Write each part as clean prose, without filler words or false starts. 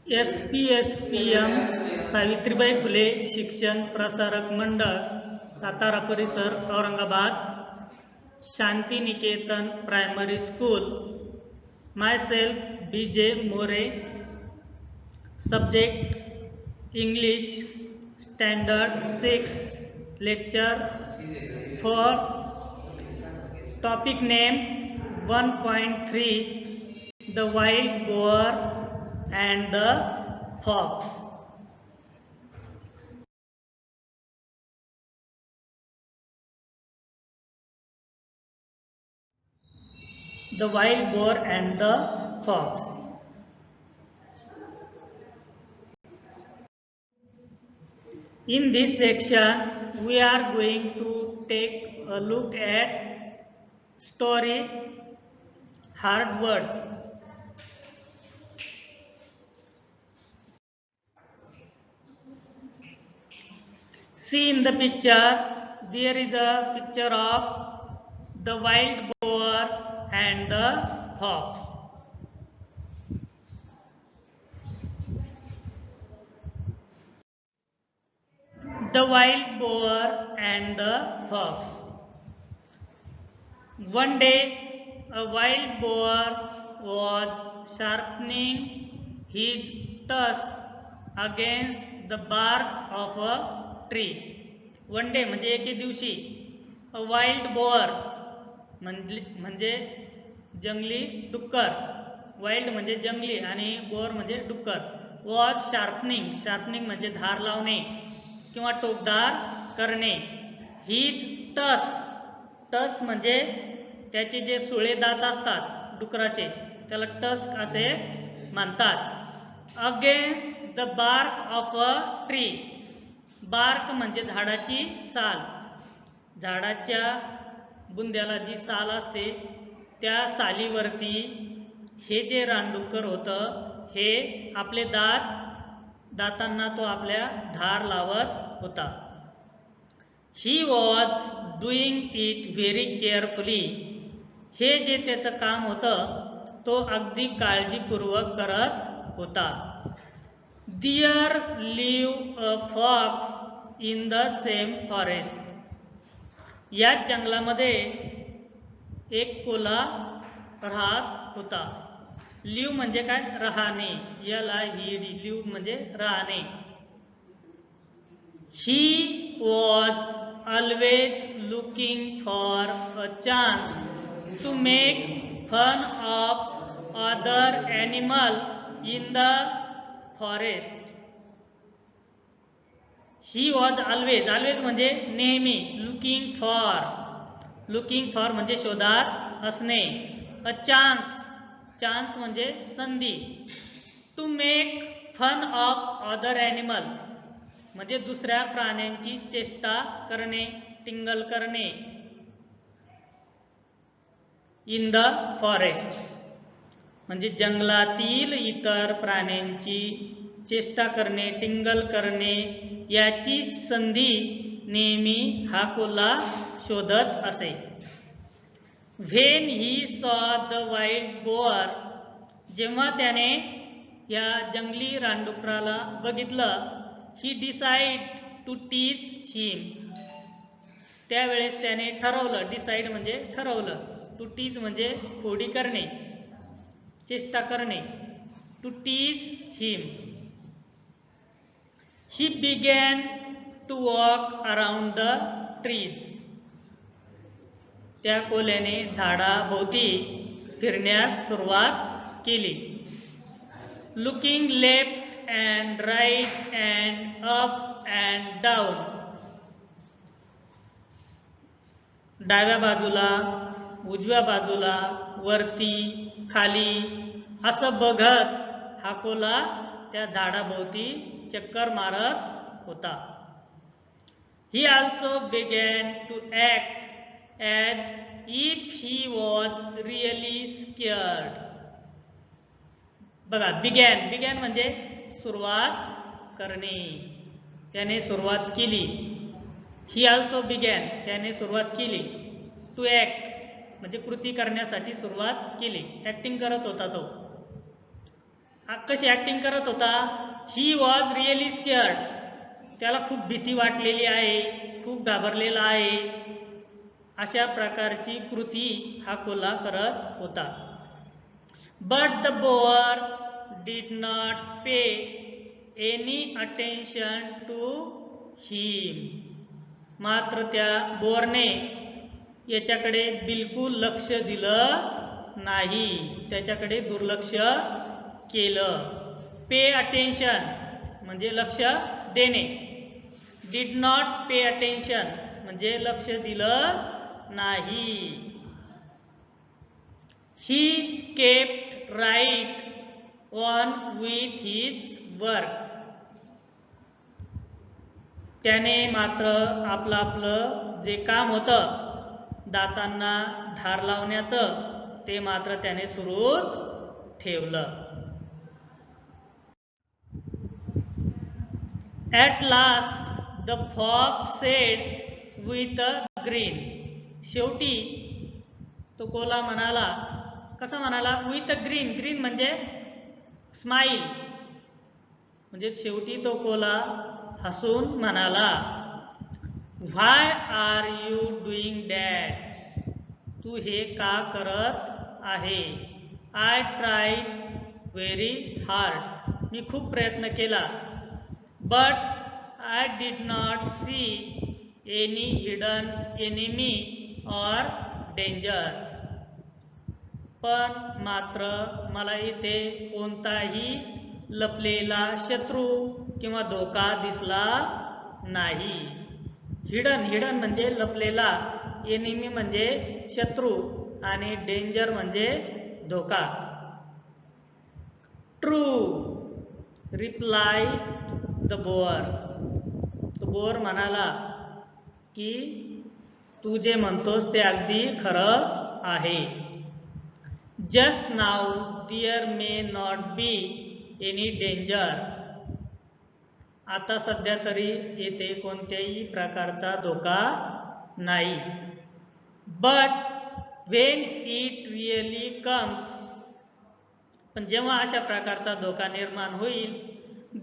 SPSPM Savitribai Phule शिक्षण प्रसारक मंडळ सातारा परिसर Aurangabad Shanti Niketan primary school myself BJ More subject English standard 6 lecture 4 topic name 1.3 the wild boar and the fox. The wild boar and the fox. In this section, we are going to take a look at story hard words. See in the picture, there is a picture of the wild boar and the fox. The wild boar and the fox. One day, a wild boar was sharpening his tusk against the bark of a tree. One day म्हणजे एके दिवशी a wild boar म्हणजे जंगली डुक्कर. Wild म्हणजे जंगली आणि bore म्हणजे डुक्कर. वॉज शार्पनिंग म्हणजे धार लावणे किंवा टोकदार करणे. हीज टस्क म्हणजे त्याचे जे सुळे दात असतात डुकराचे त्याला टस्क असे म्हणतात. Against the bark of a tree. Bark म्हणजे झाडाची साल. झाडाच्या बुंद्याला जी साल असते त्या सालीवरती हे जे रानडुक्कर होतं हे आपले दातांना तो आपल्या धार लावत होता. He was doing it very carefully. हे जे त्याचं काम होतं तो अगदी काळजीपूर्वक करत होता. There live a fox in the same forest. याच जंगलामध्ये एक कोल्हा राहत होता. लिव्ह म्हणजे काय? राहणे. लिव्ह म्हणजे राहणे. He was always looking for a chance to make fun of other animal in the forest. He was always म्हणजे नेहमी. लुकिंग फॉर म्हणजे शोधात असणे. अ चान्स म्हणजे संधी. To make fun of other animal म्हणजे दुसऱ्या प्राण्यांची चेष्टा करणे, टिंगल करणे. इन द फॉरेस्ट म्हणजे जंगलातील इतर प्राण्यांची चेष्टा करणे, टिंगल करणे याची संधी नेहमी हा कोल्हा शोधत असे. When he saw the wild boar. जेव्हा त्याने या जंगली रानडुकराला बघितलं. ही डिसाईड टू टीच हिम. त्यावेळेस त्याने ठरवलं. डिसाईड म्हणजे ठरवलं. टू टीच म्हणजे खोडी करणे, चेष्टा करणे. To teach him. He began to walk around the trees. त्या कोल्ह्याने झाडाभोवती फिरण्यास सुरुवात केली. Looking left and right and up and down. डाव्या बाजूला, उजव्या बाजूला, वरती, खाली असं बघत हा कोल्हा त्या झाडाभोवती चक्कर मारत होता. He also began to act as if he was really scared. बघा बिगॅन म्हणजे सुरुवात करणे. त्याने सुरुवात केली. ही ऑल्सो बिगॅन त्याने सुरुवात केली. टू ॲक्ट म्हणजे कृती करण्यासाठी सुरुवात केली. ॲक्टिंग करत होता तो. कशी ॲक्टिंग करत होता? He was really scared. त्याला खूप भीती वाटलेली आहे, खूप घाबरलेला आहे. अशा प्रकारची कृती हा कोल्हा करत होता. But the boar did not pay any attention to him. मात्र त्या बोरने याच्याकडे बिलकुल लक्ष दिलं नाही, त्याच्याकडे दुर्लक्ष केलं. पे अटेन्शन म्हणजे लक्ष देणे, डिड नॉट पे अटेन्शन म्हणजे लक्ष दिलं नाही. He kept right on with his work. त्याने मात्र आपलं जे काम होतं दातांना धार लावण्याचं ते मात्र त्याने सुरूच ठेवलं. At last the fox said with a grin. शेवटी तो कोल्हा म्हणाला, कसा म्हणाला? With a grin. ग्रीन म्हणजे स्माईल. म्हणजे शेवटी तो कोल्हा हसून म्हणाला, why are you doing that. तू हे का करत आहे? I tried very hard. मी खूप प्रयत्न केला. But I did not see any hidden enemy or danger. पण मात्र मला इथे कोणताही लपलेला शत्रू किंवा धोका दिसला नाही. हिडन, हिडन म्हणजे लपलेला, एनिमी म्हणजे शत्रू आणि डेंजर म्हणजे धोका. True reply the boar. तो बोअर म्हणाला की तू जे म्हणतोस ते अगदी खरं आहे. Just now there may not be any danger. आता सध्या तरी येथे कोणत्याही प्रकारचा धोका नाही. But when it really comes. पण जेव्हा अशा प्रकारचा धोका निर्माण होईल,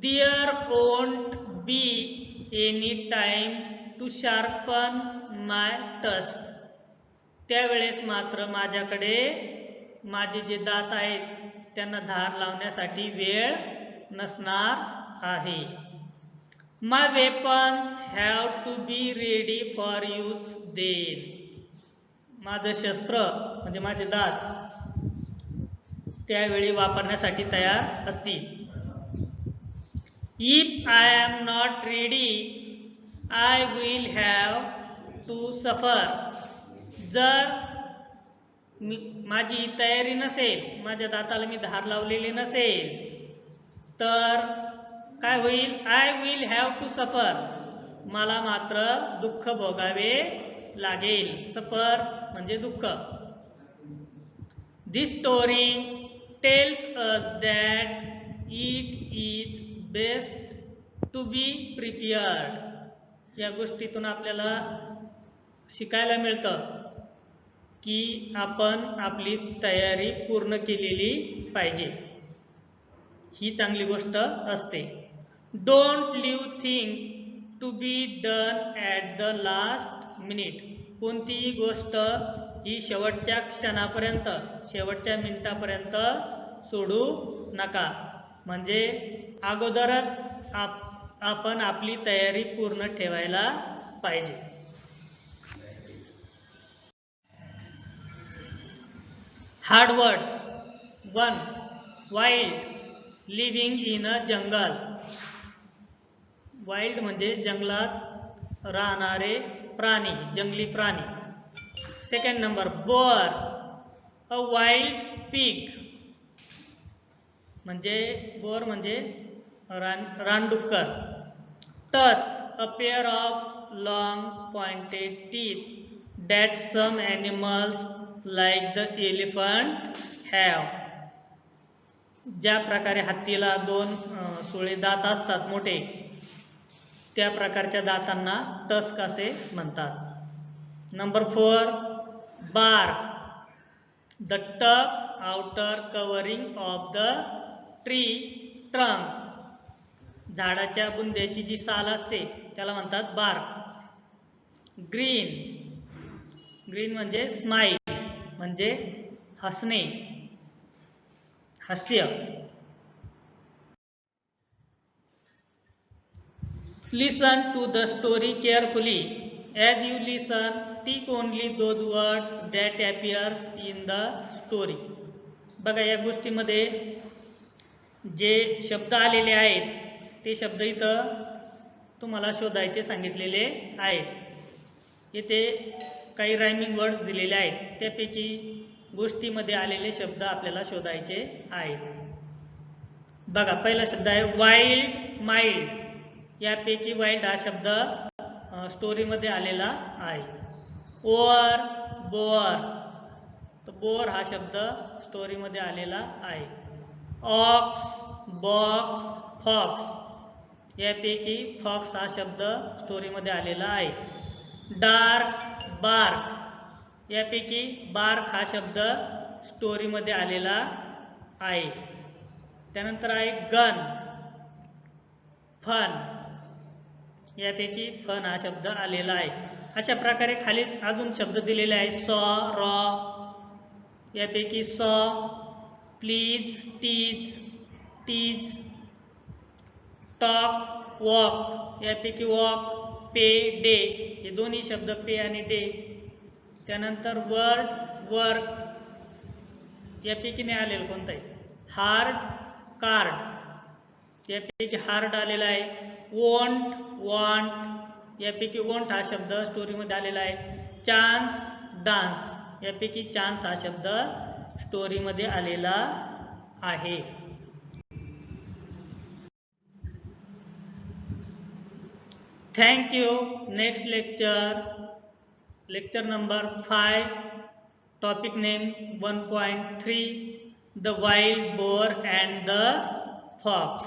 there won't be any time to sharpen my tusk. त्यावेळेस मात्र माझ्याकडे माझे जे दात आहेत त्यांना धार लावण्यासाठी वेळ नसणार आहे. My weapons have to be ready for use then. माझं शस्त्र म्हणजे माझे दात त्यावेळी वापरण्यासाठी तयार असतील. If I am not ready I will have to suffer. जर माझी तयारी नसेल, माझ्या दाताला मी धार लावलेली नसेल, तर काय होईल? आय विल हॅव टू सफर. मला मात्र दुःख भोगावे लागेल. सफर म्हणजे दुःख. This story tells us that it is best to be prepared. या गोष्टीतून आपल्याला शिकायला मिळतं की आपण आपली तयारी पूर्ण केलेली पाहिजे. ही चांगली गोष्ट असते. Don't leave things to be done at the last minute. कोणतीही गोष्ट ही शेवटच्या क्षणापर्यंत, शेवटच्या मिनिटापर्यंत सोडू नका. म्हणजे अगोदरच आपण आपली तयारी पूर्ण ठेवायला पाहिजे. Hard words. 1. Wild. Living in a jungle. Wild म्हणजे जंगलात राहणारे प्राणी, जंगली प्राणी. Second number boar. A wild pig. म्हणजे बोअर म्हणजे रानडुक्कर. Tusk. A pair of long pointed teeth that some animals like the elephant have. ज्या प्रकारे हत्तीला 2 सुळे दात असतात मोठे, त्या प्रकारच्या दातांना टस्क असे म्हणतात. Number 4. Bark. The tough outer covering of the tree trunk, झाडाच्या बुंद्याची जी साल असते त्याला म्हणतात बार्क. ग्रीन, ग्रीन म्हणजे स्माईल म्हणजे हसणे, हास्य. Listen to the story carefully. As you listen, take only those words that appears in the story. बघा या गोष्टीमध्ये जे शब्द आलेले आहेत ते शब्द इथं तुम्हाला शोधायचे सांगितलेले आहेत. येथे काही रायमिंग वर्ड्स दिलेले आहेत, त्यापैकी गोष्टीमध्ये आलेले शब्द आपल्याला शोधायचे आहेत. बघा पहिला शब्द आहे वाईल्ड माइल्ड. यापैकी वाईल्ड हा शब्द स्टोरीमध्ये आलेला आहे. ओअर बोअर, तर बोअर हा शब्द स्टोरीमध्ये आलेला आहे. ऑक्स बॉक्स फॉक्स, यापैकी फॉक्स हा शब्द स्टोरीमध्ये आलेला आहे. डार्क बार्क, यापैकी बार्क हा शब्द स्टोरीमध्ये आलेला आहे. त्यानंतर आहे गन फन, यापैकी फन हा शब्द आलेला आहे. अशा प्रकारे खाली अजून शब्द दिलेले आहे. सॉ रॉ, यापैकी saw. Please tease tease. Talk walk, यापैकी वॉक. पे डे, हे दोन्ही शब्द पे आणि डे. त्यानंतर वर्ड वर्क, यापैकी नाही आलेलं कोणताही. हार्ड कार्ड, यापैकी हार्ड आलेला आहे. वॉन्ट वॉन्ट, यापैकी वॉन्ट हा शब्द स्टोरीमध्ये आलेला आहे. चान्स डान्स, यापैकी चान्स हा शब्द स्टोरीमध्ये आलेला आहे. Thank you. Next lecture number 5, topic name 1.3, the wild boar and the fox.